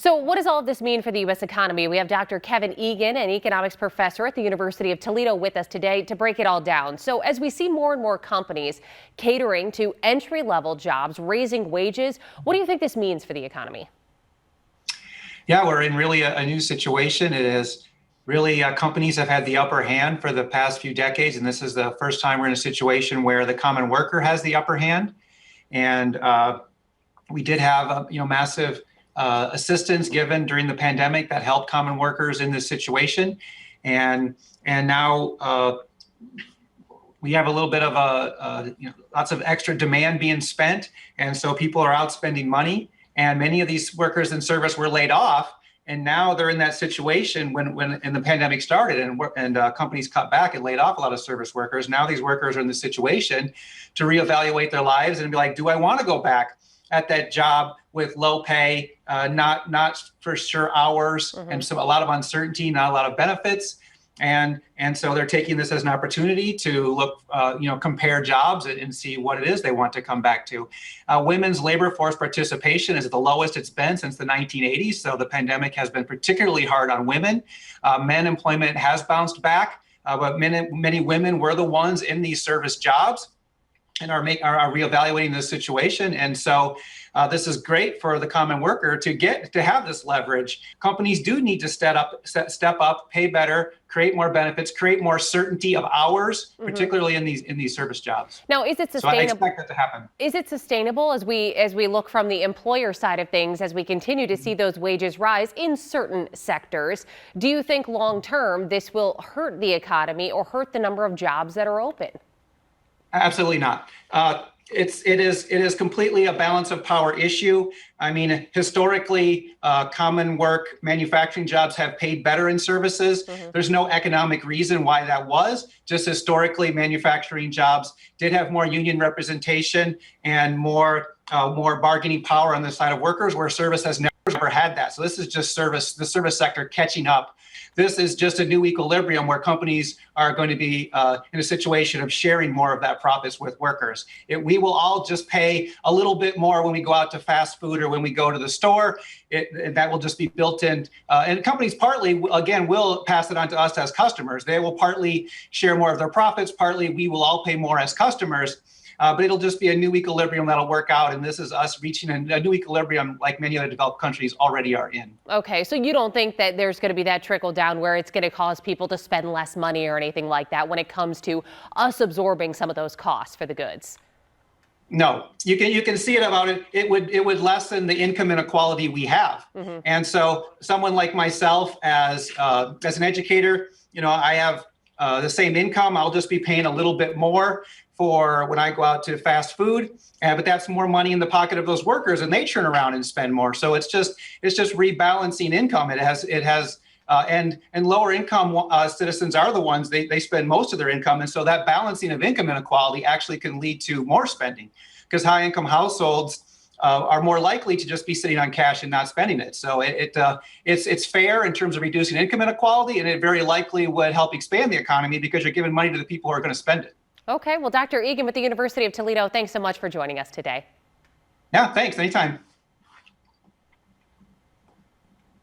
So what does all of this mean for the U.S. economy? We have Dr. Kevin Egan, an economics professor at the University of Toledo, with us today to break it all down. So as we see more and more companies catering to entry-level jobs, raising wages, what do you think this means for the economy? Yeah, we're in really a new situation. It is really companies have had the upper hand for the past few decades, and this is the first time we're in a situation where the common worker has the upper hand. And we did have massive assistance given during the pandemic that helped common workers in this situation, and now we have a little bit of lots of extra demand being spent, and so people are out spending money. And many of these workers in service were laid off, and now they're in that situation when the pandemic started and companies cut back and laid off a lot of service workers. Now these workers are in the situation to reevaluate their lives and be like, do I want to go back at that job with low pay, not for sure hours, and so a lot of uncertainty, not a lot of benefits. And so they're taking this as an opportunity to look, compare jobs and see what it is they want to come back to. Women's labor force participation is at the lowest it's been since the 1980s. So the pandemic has been particularly hard on women. Men employment has bounced back, but many women were the ones in these service jobs and are reevaluating this situation. And so this is great for the common worker to have this leverage. Companies do need to step up, pay better, create more benefits, create more certainty of hours, particularly in these service jobs. Now, is it sustainable? So I expect that to happen. Is it sustainable as we look from the employer side of things, as we continue to see those wages rise in certain sectors? Do you think long term this will hurt the economy or hurt the number of jobs that are open? Absolutely not. It is completely a balance of power issue. I mean, historically, common work manufacturing jobs have paid better in services. There's no economic reason why that was. Just historically, manufacturing jobs did have more union representation and more bargaining power on the side of workers, where service has never had that. So this is just the service sector catching up. This is just a new equilibrium where companies are going to be in a situation of sharing more of that profits with workers. We will all just pay a little bit more when we go out to fast food or when we go to the store. That will just be built in. And companies partly, again, will pass it on to us as customers. They will partly share more of their profits. Partly, we will all pay more as customers. But it'll just be a new equilibrium that'll work out. And this is us reaching a new equilibrium like many other developed countries already are in. Okay, so you don't think that there's going to be that trickle down where it's going to cause people to spend less money or anything like that when it comes to us absorbing some of those costs for the goods? No, you can see it about it. It would lessen the income inequality we have. And so someone like myself as an educator, I have the same income. I'll just be paying a little bit more for when I go out to fast food, but that's more money in the pocket of those workers, and they turn around and spend more. So it's just rebalancing income. And lower income citizens are the ones they spend most of their income, and so that balancing of income inequality actually can lead to more spending, because high income households are more likely to just be sitting on cash and not spending it. So it's fair in terms of reducing income inequality, and it very likely would help expand the economy because you're giving money to the people who are going to spend it. Okay, well, Dr. Egan with the University of Toledo, thanks so much for joining us today. Yeah, thanks. Anytime.